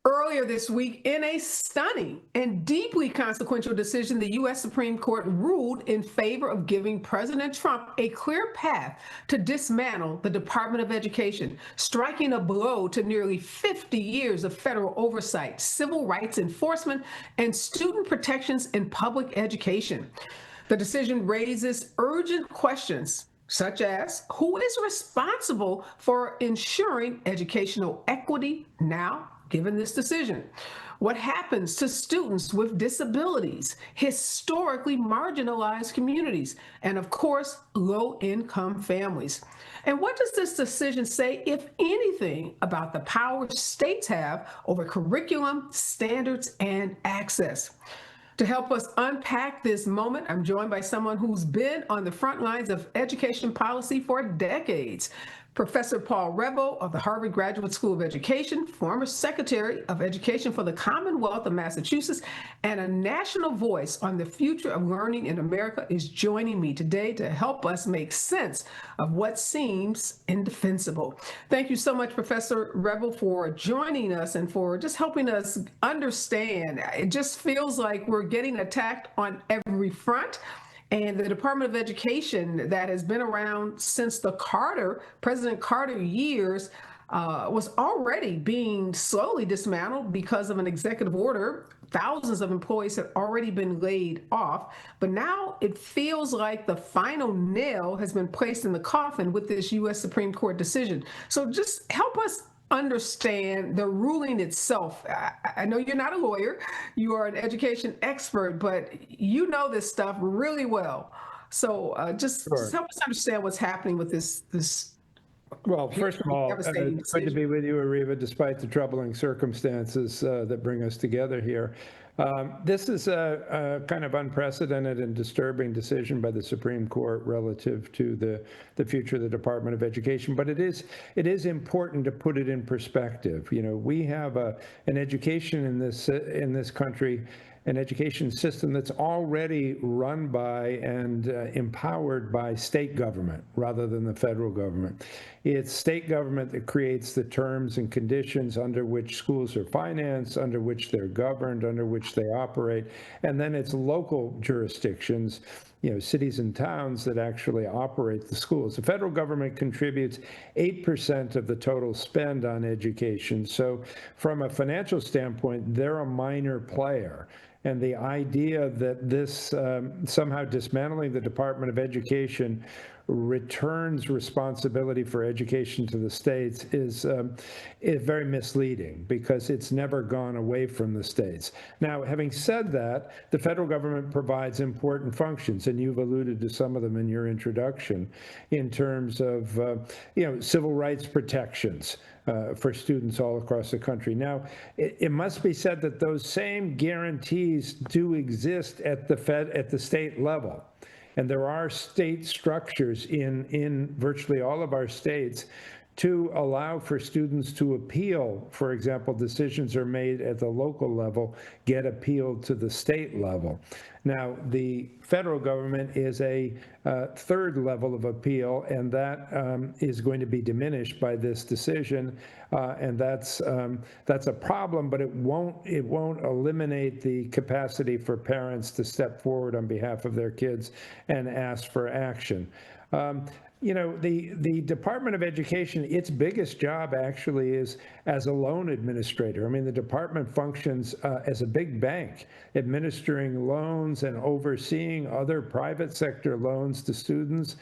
Earlier this week, in a stunning and deeply consequential decision, the U.S. Supreme Court ruled in favor of giving President Trump a clear path to dismantle the Department of Education, striking a blow to nearly 50 years of federal oversight, civil rights enforcement, and student protections in public education. The decision raises urgent questions such as who is responsible for ensuring educational equity now, given this decision? What happens to students with disabilities, historically marginalized communities, and of course, low-income families? And what does this decision say, if anything, about the power states have over curriculum, standards, and access? To help us unpack this moment, I'm joined by someone who's been on the front lines of education policy for decades. Professor Paul Reville of the Harvard Graduate School of Education, former Secretary of Education for the Commonwealth of Massachusetts, and a national voice on the future of learning in America, is joining me today to help us make sense of what seems indefensible. Thank you so much, Professor Reville, for joining us and for just helping us understand. It just feels like we're getting attacked on every front. And the Department of Education, that has been around since the President Carter years, was already being slowly dismantled because of an executive order. Thousands of employees had already been laid off, but now it feels like the final nail has been placed in the coffin with this U.S. Supreme Court decision. So just help us understand the ruling itself. I know you're not a lawyer, you are an education expert, but you know this stuff really well. So just help us understand what's happening with this. Well, first of all, it's good to be with you, Areva, despite the troubling circumstances that bring us together here. This is a kind of unprecedented and disturbing decision by the Supreme Court relative to the future of the Department of Education, but it is important to put it in perspective. You know, we have an education in this country, an education system that's already run by and empowered by state government rather than the federal government. It's state government that creates the terms and conditions under which schools are financed, under which they're governed, under which they operate, and then it's local jurisdictions, you know, cities and towns that actually operate the schools. The federal government contributes 8% of the total spend on education. So from a financial standpoint, they're a minor player. And the idea that this somehow dismantling the Department of Education returns responsibility for education to the states is very misleading, because it's never gone away from the states. Now, having said that, the federal government provides important functions, and you've alluded to some of them in your introduction, in terms of civil rights protections for students all across the country. Now, it must be said that those same guarantees do exist at the state level. And there are state structures in virtually all of our states to allow for students to appeal. For example, decisions are made at the local level, get appealed to the state level. Now, the federal government is a third level of appeal, and that is going to be diminished by this decision, and that's a problem. But it won't eliminate the capacity for parents to step forward on behalf of their kids and ask for action. You know, the Department of Education, its biggest job actually is as a loan administrator. I mean, the department functions as a big bank, administering loans and overseeing other private sector loans to students.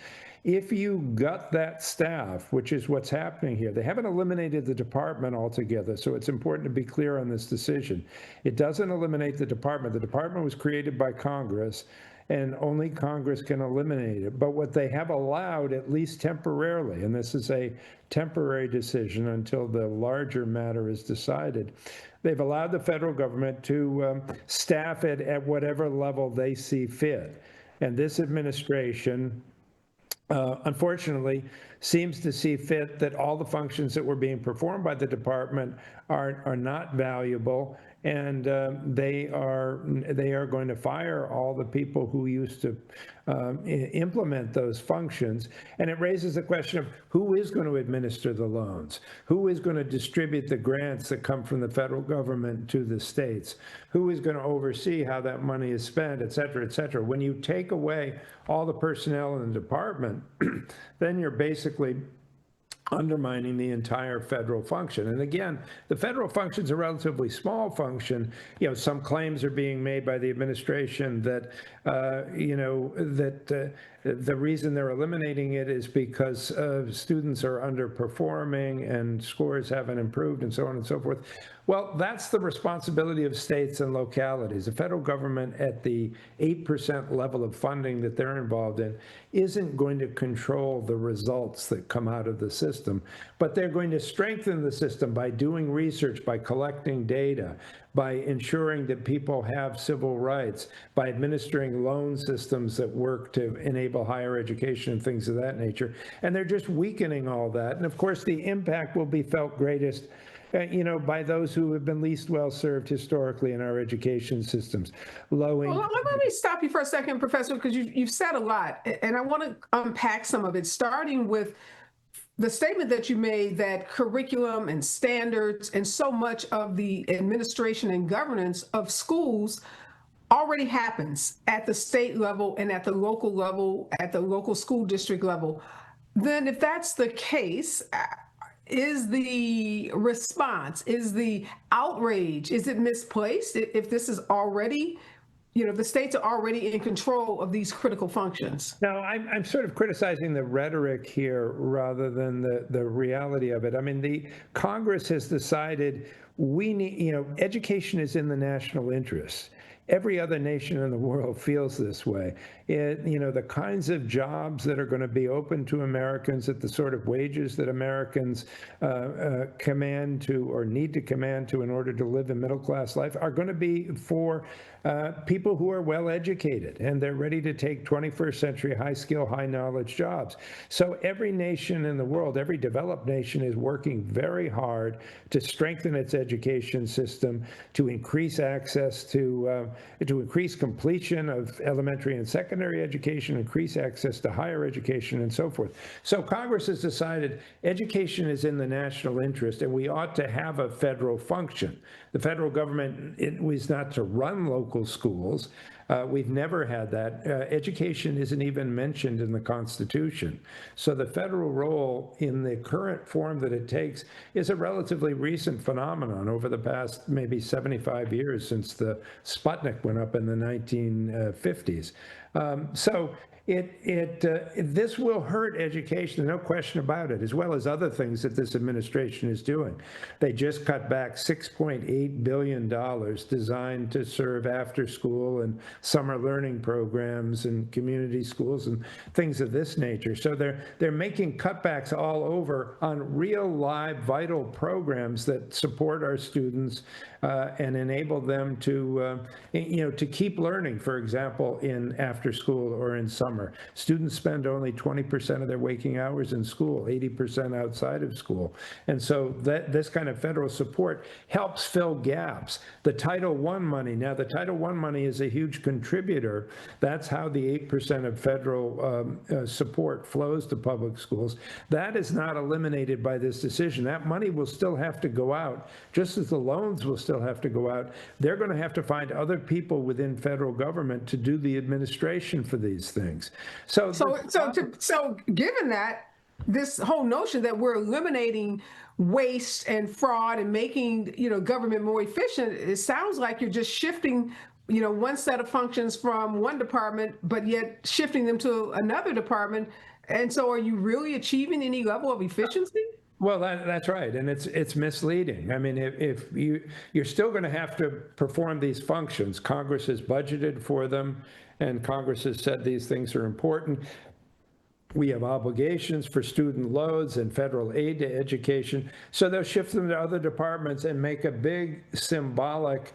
If you gut that staff, which is what's happening here, they haven't eliminated the department altogether, so it's important to be clear on this decision. It doesn't eliminate the department. The department was created by Congress, and only Congress can eliminate it. But what they have allowed, at least temporarily, and this is a temporary decision until the larger matter is decided, they've allowed the federal government to staff it at whatever level they see fit. And this administration, unfortunately, seems to see fit that all the functions that were being performed by the department are not valuable, and they are going to fire all the people who used to implement those functions. And it raises the question of who is going to administer the loans, who is going to distribute the grants that come from the federal government to the states, who is going to oversee how that money is spent, et cetera, et cetera. When you take away all the personnel in the department, then you're basically undermining the entire federal function. And again, the federal function is a relatively small function. You know, some claims are being made by the administration that, the reason they're eliminating it is because students are underperforming and scores haven't improved and so on and so forth. Well, that's the responsibility of states and localities. The federal government at the 8% level of funding that they're involved in isn't going to control the results that come out of the system, but they're going to strengthen the system by doing research, by collecting data, by ensuring that people have civil rights, by administering loan systems that work to enable higher education and things of that nature. And they're just weakening all that. And of course, the impact will be felt greatest by those who have been least well served historically in our education systems. Well, let me stop you for a second, Professor, because you've said a lot, and I want to unpack some of it, starting with the statement that you made that curriculum and standards and so much of the administration and governance of schools already happens at the state level and at the local level, at the local school district level. Then if that's the case, is the response, is the outrage, is it misplaced if this is already, the states are already in control of these critical functions? No, I'm sort of criticizing the rhetoric here rather than the reality of it. I mean, the Congress has decided we need, education is in the national interest. Every other nation in the world feels this way. The kinds of jobs that are going to be open to Americans at the sort of wages that Americans command to or need to command to in order to live a middle-class life are going to be for people who are well educated, and they're ready to take 21st century high-skill, high-knowledge jobs. So every nation in the world, every developed nation is working very hard to strengthen its education system, to increase access to increase completion of elementary and secondary education, increase access to higher education, and so forth. So Congress has decided education is in the national interest, and we ought to have a federal function. The federal government is not to run local schools. We've never had that. Education isn't even mentioned in the Constitution. So the federal role in the current form that it takes is a relatively recent phenomenon over the past maybe 75 years since the Sputnik went up in the 1950s. This will hurt education, no question about it, as well as other things that this administration is doing. They just cut back $6.8 billion designed to serve after school and summer learning programs and community schools and things of this nature. So they're making cutbacks all over on real, live, vital programs that support our students and enable them to keep learning, for example, in after school or in summer. Students spend only 20% of their waking hours in school, 80% outside of school. And so this kind of federal support helps fill gaps. The Title I money, now the Title I money is a huge contributor. That's how the 8% of federal support flows to public schools. That is not eliminated by this decision. That money will still have to go out, just as the loans will still have to go out. They're going to have to find other people within federal government to do the administration for these things. So given that, this whole notion that we're eliminating waste and fraud and making government more efficient, it sounds like you're just shifting one set of functions from one department, but yet shifting them to another department. And so are you really achieving any level of efficiency? Well, that's right, and it's misleading. I mean, if you're still going to have to perform these functions, Congress has budgeted for them, and Congress has said these things are important. We have obligations for student loans and federal aid to education, so they'll shift them to other departments and make a big symbolic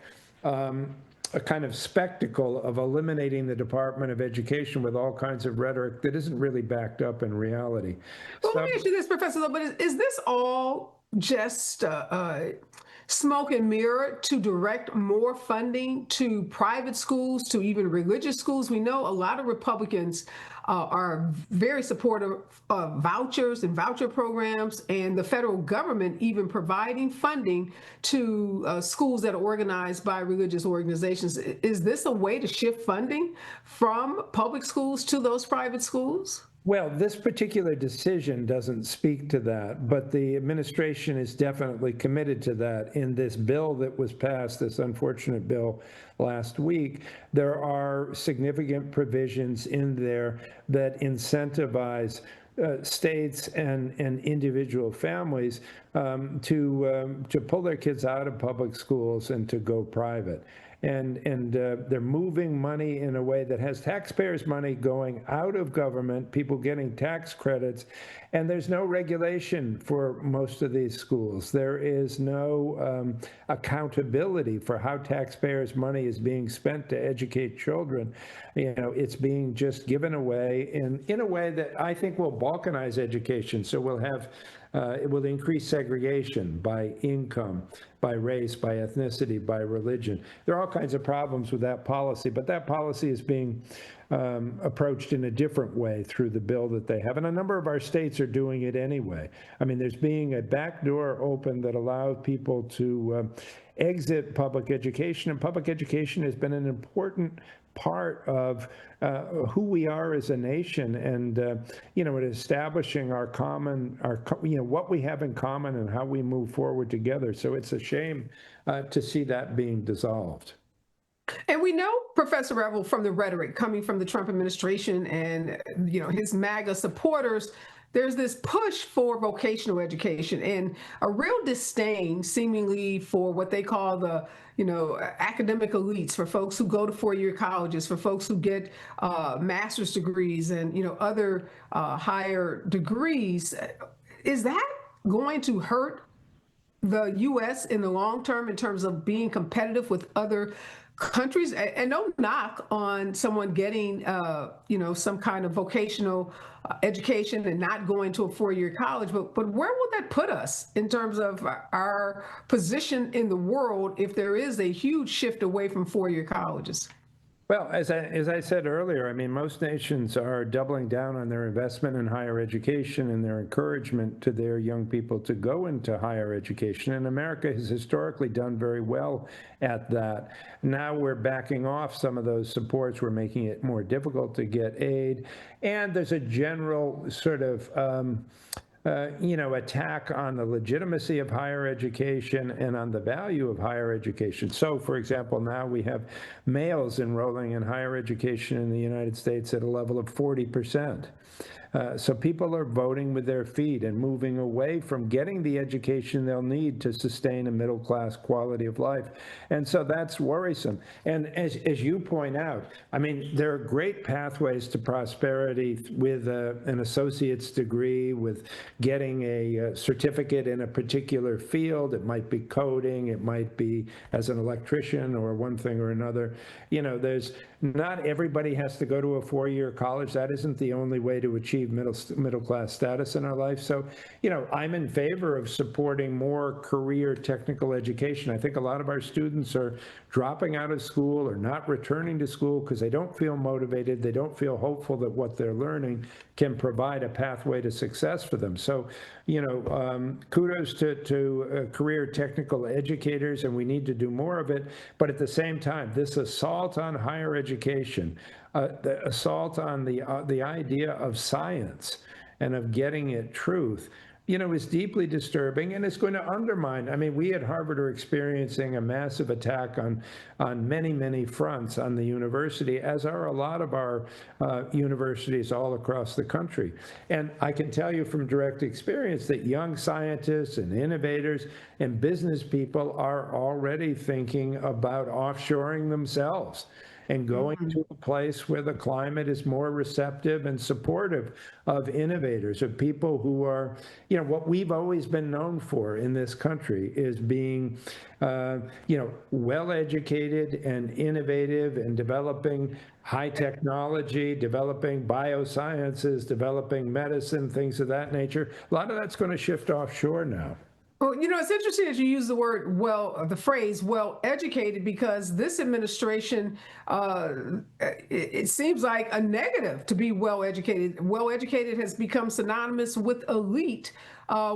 a kind of spectacle of eliminating the Department of Education with all kinds of rhetoric that isn't really backed up in reality. Well, let me ask you this, Professor, but is this all just smoke and mirror to direct more funding to private schools, to even religious schools? We know a lot of Republicans are very supportive of vouchers and voucher programs, and the federal government even providing funding to schools that are organized by religious organizations. Is this a way to shift funding from public schools to those private schools? Well, this particular decision doesn't speak to that, but the administration is definitely committed to that. In this bill that was passed, this unfortunate bill last week, there are significant provisions in there that incentivize states and individual families to pull their kids out of public schools and to go private. And they're moving money in a way that has taxpayers' money going out of government, people getting tax credits, and there's no regulation for most of these schools. There is no accountability for how taxpayers' money is being spent to educate children. You know, it's being just given away in a way that I think will balkanize education. So we'll have it will increase segregation by income, by race, by ethnicity, by religion. There are all kinds of problems with that policy, but that policy is being approached in a different way through the bill that they have. And a number of our states are doing it anyway. I mean, there's being a back door open that allows people to exit public education, and public education has been an important part of who we are as a nation, and you know, establishing our common, you know, what we have in common and how we move forward together. So it's a shame to see that being dissolved. And we know, Professor Reville, from the rhetoric coming from the Trump administration and, you know, his MAGA supporters, there's this push for vocational education and a real disdain seemingly for what they call the, you know, academic elites, for folks who go to four-year colleges, for folks who get master's degrees and, you know, other higher degrees. Is that going to hurt the U.S. in the long term in terms of being competitive with other countries? And no knock on someone getting, you know, some kind of vocational education and not going to a four-year college, but where will that put us in terms of our position in the world if there is a huge shift away from four-year colleges? Well, as I said earlier, I mean, most nations are doubling down on their investment in higher education and their encouragement to their young people to go into higher education. And America has historically done very well at that. Now we're backing off some of those supports. We're making it more difficult to get aid. And there's a general sort of you know, attack on the legitimacy of higher education and on the value of higher education. So, for example, now we have males enrolling in higher education in the United States at a level of 40%. So people are voting with their feet and moving away from getting the education they'll need to sustain a middle-class quality of life. And so that's worrisome. And as you point out, I mean, there are great pathways to prosperity with an associate's degree, with getting a certificate in a particular field. It might be coding, it might be as an electrician or one thing or another. You know, there's not everybody has to go to a four-year college. That isn't the only way to achieve middle-class status in our life. So, you know, I'm in favor of supporting more career technical education. I think a lot of our students are dropping out of school or not returning to school because they don't feel motivated. They don't feel hopeful that what they're learning can provide a pathway to success for them. So, you know, kudos to career technical educators, and we need to do more of it. But at the same time, this assault on higher education, the assault on the idea of science and of getting at truth, you know, is deeply disturbing, and it's going to undermine. I mean, we at Harvard are experiencing a massive attack on many, many fronts on the university, as are a lot of our universities all across the country. And I can tell you from direct experience that young scientists and innovators and business people are already thinking about offshoring themselves. and going to a place where the climate is more receptive and supportive of innovators, of people who are, what we've always been known for in this country is being, well-educated and innovative and developing high technology, developing biosciences, developing medicine, things of that nature. A lot of that's going to shift offshore now. Well, it's interesting that you use the word the phrase well educated, because this administration, it seems like a negative to be well educated. Well educated has become synonymous with elite,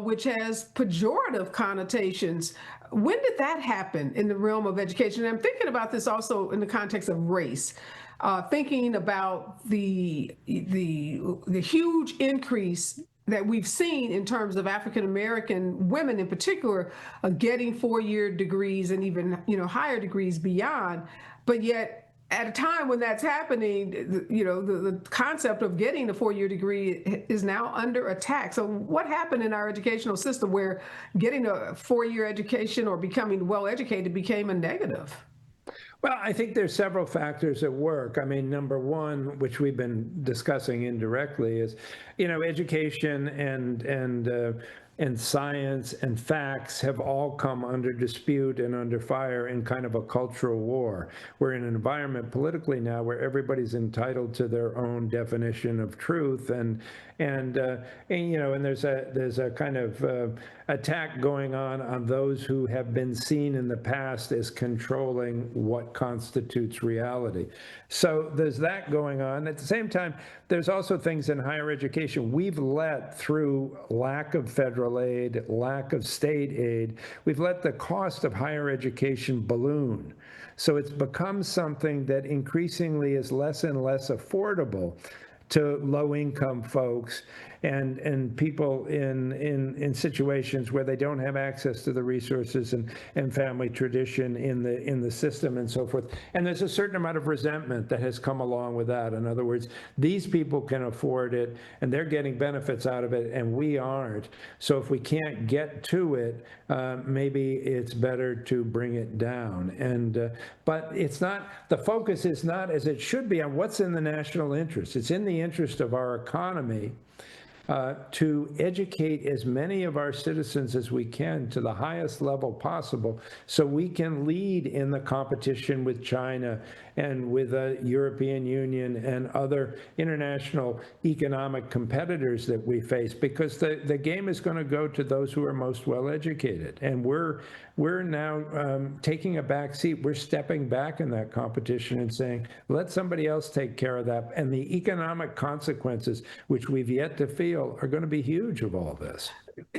which has pejorative connotations. When did that happen in the realm of education? And I'm thinking about this also in the context of race. Thinking about the huge increase that we've seen in terms of African American women in particular getting 4-year degrees and even higher degrees beyond, but yet at a time when that's happening, the concept of getting a 4-year degree is now under attack. So what happened in our educational system where getting a 4-year education or becoming well educated became a negative? Well, I think there's several factors at work. I mean, number one, which we've been discussing indirectly, is, education and science and facts have all come under dispute and under fire in kind of a cultural war. We're in an environment politically now where everybody's entitled to their own definition of truth, and there's a kind of attack going on those who have been seen in the past as controlling what constitutes reality. So there's that going on. At the same time, there's also things in higher education. We've let, through lack of federal aid, lack of state aid, we've let the cost of higher education balloon. So it's become something that increasingly is less and less affordable to low-income folks and people in situations where they don't have access to the resources and family tradition in the system and so forth. And there's a certain amount of resentment that has come along with that. In other words, these people can afford it and they're getting benefits out of it and we aren't. So if we can't get to it, maybe it's better to bring it down. But it's not, the focus is not, as it should be, on what's in the national interest. It's in the interest of our economy to educate as many of our citizens as we can to the highest level possible so we can lead in the competition with China and with the European Union and other international economic competitors that we face, because the game is going to go to those who are most well educated. And we're now taking a back seat. We're stepping back in that competition and saying, let somebody else take care of that. And the economic consequences, which we've yet to feel, are going to be huge of all this.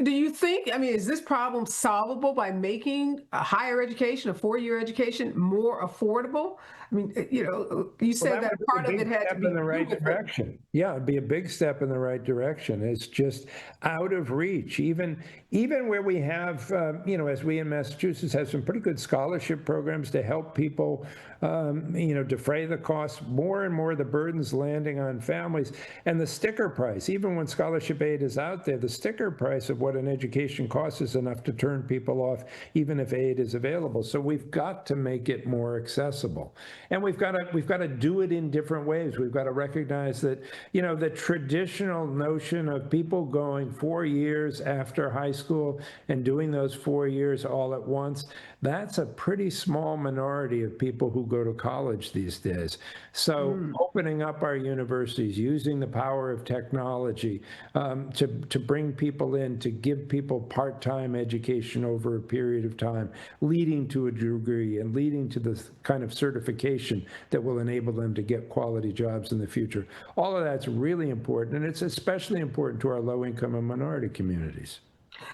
Do you think, is this problem solvable by making a higher education, a 4-year education, more affordable? You said that part of it had to be in the right direction. Yeah, it'd be a big step in the right direction. It's just out of reach. Even where we have, as we in Massachusetts have some pretty good scholarship programs to help people, defray the costs. More and more the burden's landing on families. And the sticker price, even when scholarship aid is out there, the sticker price of what an education costs is enough to turn people off, even if aid is available. So we've got to make it more accessible. And we've got to do it in different ways. We've got to recognize that, the traditional notion of people going 4 years after high school and doing those 4 years all at once, that's a pretty small minority of people who go to college these days. So opening up our universities, using the power of technology to bring people in, to give people part-time education over a period of time, leading to a degree and leading to the kind of certification that will enable them to get quality jobs in the future. All of that's really important, and it's especially important to our low-income and minority communities.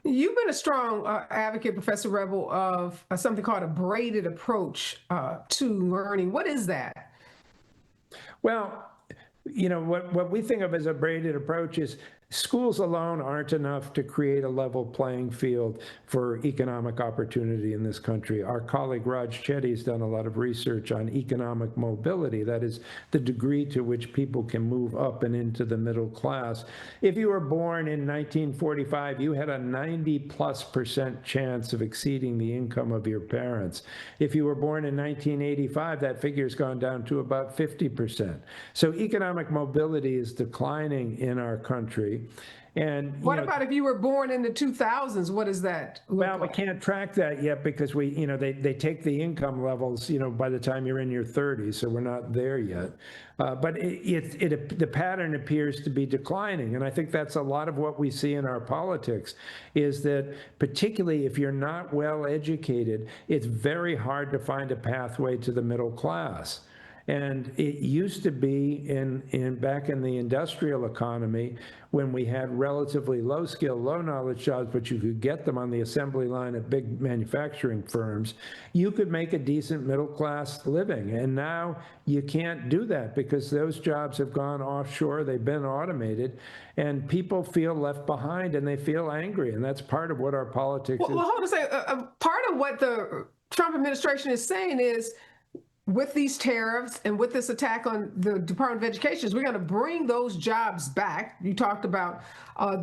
You've been a strong advocate, Professor Reville, of something called a braided approach to learning. What is that? Well, what we think of as a braided approach is schools alone aren't enough to create a level playing field for economic opportunity in this country. Our colleague Raj Chetty has done a lot of research on economic mobility, that is, the degree to which people can move up and into the middle class. If you were born in 1945, you had a 90+% chance of exceeding the income of your parents. If you were born in 1985, that figure's gone down to about 50%. So economic mobility is declining in our country. And what about if you were born in the 2000s? What does that look like? Well, we can't track that yet because they take the income levels, by the time you're in your 30s, so we're not there yet. But the pattern appears to be declining, and I think that's a lot of what we see in our politics, is that particularly if you're not well educated, it's very hard to find a pathway to the middle class. And it used to be back in the industrial economy, when we had relatively low skill, low knowledge jobs, but you could get them on the assembly line at big manufacturing firms, you could make a decent middle class living. And now you can't do that because those jobs have gone offshore, they've been automated, and people feel left behind and they feel angry. And that's part of what our politics is. Well, hold on a second. Part of what the Trump administration is saying is, with these tariffs and with this attack on the Department of Education, we're going to bring those jobs back. You talked about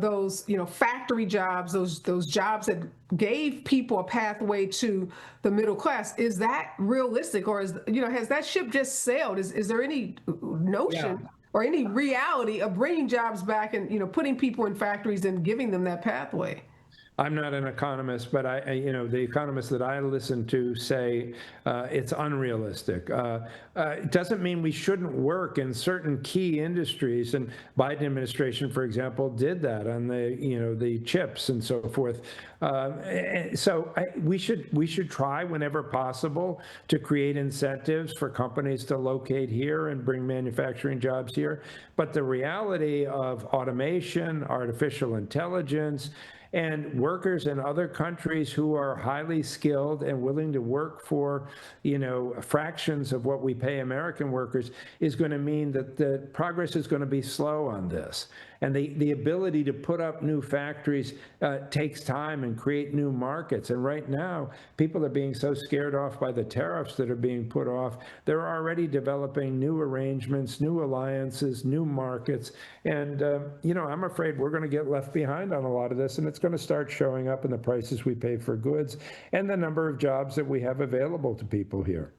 those, factory jobs, those jobs that gave people a pathway to the middle class. Is that realistic, or has that ship just sailed? Is there any notion or any reality of bringing jobs back and putting people in factories and giving them that pathway? I'm not an economist, but the economists that I listen to say it's unrealistic. It doesn't mean we shouldn't work in certain key industries, and Biden administration, for example, did that on the chips and so forth. So we should try whenever possible to create incentives for companies to locate here and bring manufacturing jobs here. But the reality of automation, artificial intelligence, and workers in other countries who are highly skilled and willing to work for, fractions of what we pay American workers is going to mean that the progress is going to be slow on this. And the ability to put up new factories takes time and create new markets. And right now, people are being so scared off by the tariffs that are being put off. They're already developing new arrangements, new alliances, new markets. And, I'm afraid we're going to get left behind on a lot of this. And it's going to start showing up in the prices we pay for goods and the number of jobs that we have available to people here.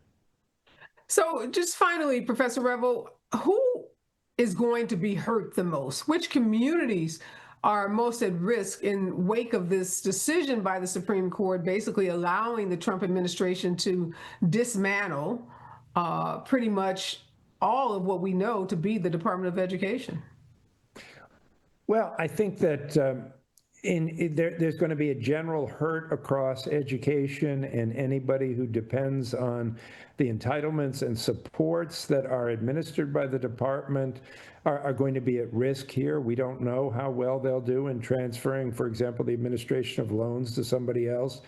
So just finally, Professor Reville, who is going to be hurt the most? Which communities are most at risk in wake of this decision by the Supreme Court, basically allowing the Trump administration to dismantle pretty much all of what we know to be the Department of Education? Well, I think that there's going to be a general hurt across education, and anybody who depends on the entitlements and supports that are administered by the department are going to be at risk here. We don't know how well they'll do in transferring, for example, the administration of loans to somebody else.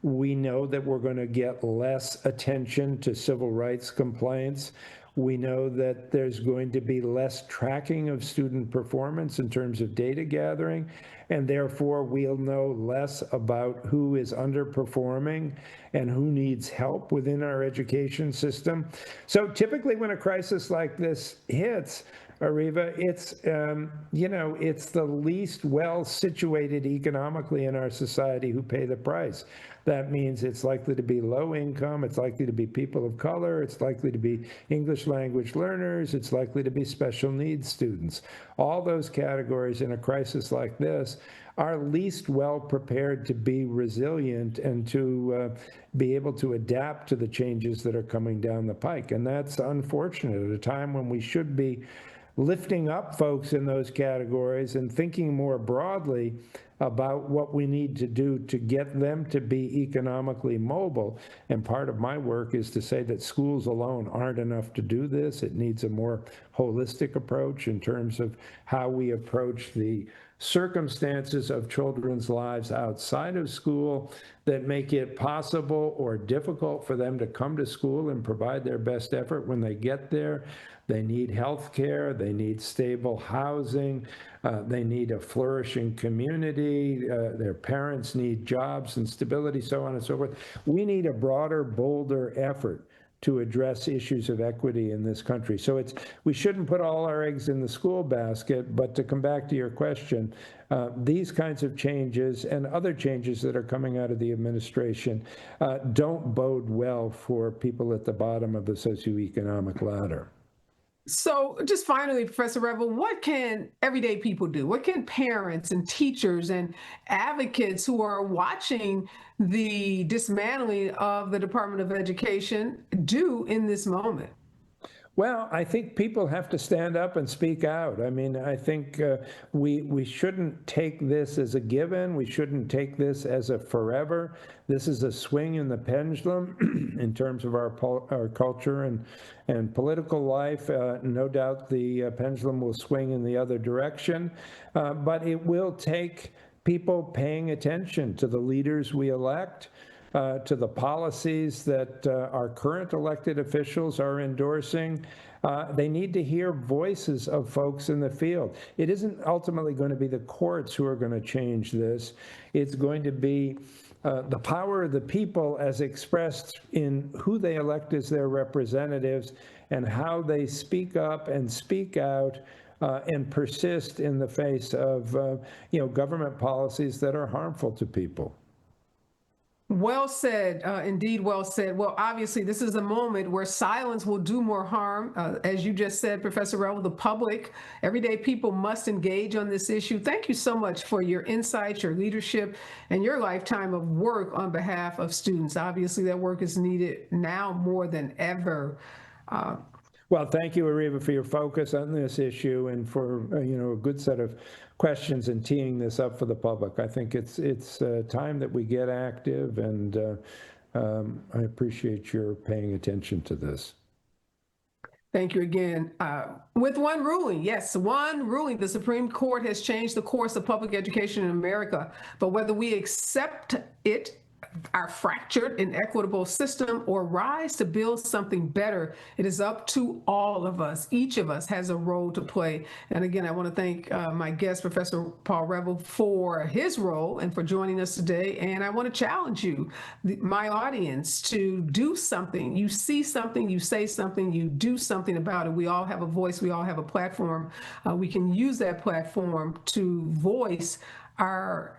We know that we're going to get less attention to civil rights complaints. We know that there's going to be less tracking of student performance in terms of data gathering, and therefore we'll know less about who is underperforming and who needs help within our education system. So typically when a crisis like this hits, Areva, it's the least well situated economically in our society who pay the price. That means it's likely to be low income, it's likely to be people of color, it's likely to be English language learners, it's likely to be special needs students. All those categories in a crisis like this are least well prepared to be resilient and to be able to adapt to the changes that are coming down the pike. And that's unfortunate at a time when we should be lifting up folks in those categories and thinking more broadly about what we need to do to get them to be economically mobile. And part of my work is to say that schools alone aren't enough to do this. It needs a more holistic approach in terms of how we approach the circumstances of children's lives outside of school that make it possible or difficult for them to come to school and provide their best effort when they get there. They need health care, they need stable housing, they need a flourishing community, their parents need jobs and stability, so on and so forth. We need a broader, bolder effort to address issues of equity in this country. So we shouldn't put all our eggs in the school basket, but to come back to your question, these kinds of changes and other changes that are coming out of the administration don't bode well for people at the bottom of the socioeconomic ladder. So just finally, Professor Reville, what can everyday people do? What can parents and teachers and advocates who are watching the dismantling of the Department of Education do in this moment? Well, I think people have to stand up and speak out. I mean, I think we shouldn't take this as a given. We shouldn't take this as a forever. This is a swing in the pendulum in terms of our culture and political life. No doubt the pendulum will swing in the other direction, but it will take people paying attention to the leaders we elect, to the policies that our current elected officials are endorsing. They need to hear voices of folks in the field. It isn't ultimately going to be the courts who are going to change this. It's going to be the power of the people as expressed in who they elect as their representatives and how they speak up and speak out and persist in the face of government policies that are harmful to people. Well said, indeed well said. Well, obviously, this is a moment where silence will do more harm. As you just said, Professor Reville, the public, everyday people must engage on this issue. Thank you so much for your insights, your leadership, and your lifetime of work on behalf of students. Obviously, that work is needed now more than ever. Well, thank you, Areva, for your focus on this issue and for a good set of questions and teeing this up for the public. I think it's time that we get active, and I appreciate your paying attention to this. Thank you again. With one ruling, yes, one ruling, the Supreme Court has changed the course of public education in America. But whether we accept it, our fractured, inequitable system, or rise to build something better, it is up to all of us. Each of us has a role to play. And again, I want to thank my guest, Professor Paul Reville, for his role and for joining us today. And I want to challenge you, my audience, to do something. You see something, you say something, you do something about it. We all have a voice. We all have a platform. We can use that platform to voice our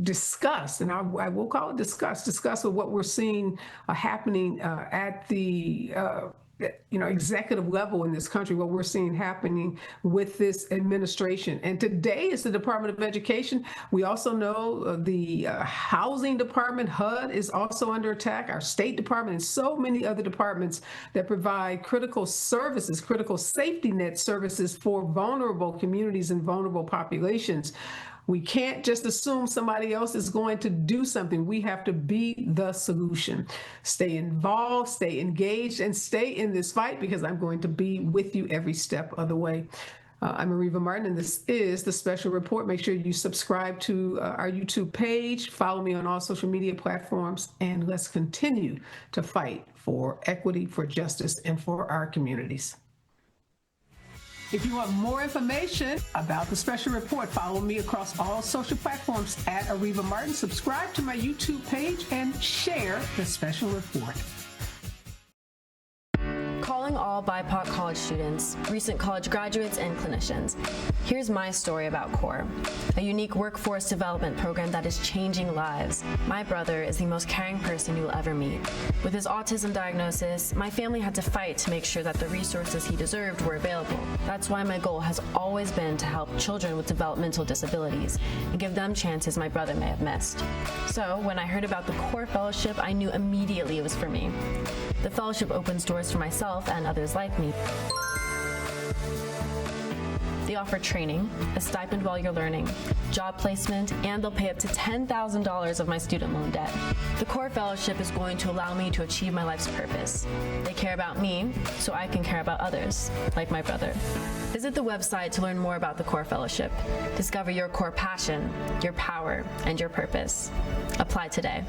discuss, and I will call it discuss with what we're seeing happening at the executive level in this country, what we're seeing happening with this administration. And today is the Department of Education. We also know the Housing Department, HUD, is also under attack, our State Department, and so many other departments that provide critical services, critical safety net services for vulnerable communities and vulnerable populations. We can't just assume somebody else is going to do something. We have to be the solution. Stay involved, stay engaged, and stay in this fight, because I'm going to be with you every step of the way. I'm Areva Martin, and this is The Special Report. Make sure you subscribe to our YouTube page, follow me on all social media platforms, and let's continue to fight for equity, for justice, and for our communities. If you want more information about The Special Report, follow me across all social platforms at Areva Martin. Subscribe to my YouTube page and share The Special Report. Calling all BIPOC college students, recent college graduates, and clinicians. Here's my story about CORE, a unique workforce development program that is changing lives. My brother is the most caring person you'll ever meet. With his autism diagnosis, my family had to fight to make sure that the resources he deserved were available. That's why my goal has always been to help children with developmental disabilities and give them chances my brother may have missed. So when I heard about the CORE Fellowship, I knew immediately it was for me. The fellowship opens doors for myself and others like me. The They offer training, a stipend while you're learning, job placement, and they'll pay up to $10,000 of my student loan debt. The Core Fellowship is going to allow me to achieve my life's purpose. They care about me, so I can care about others, like my brother. Visit the website to learn more about the Core Fellowship. Discover your core passion, your power, and your purpose. Apply today.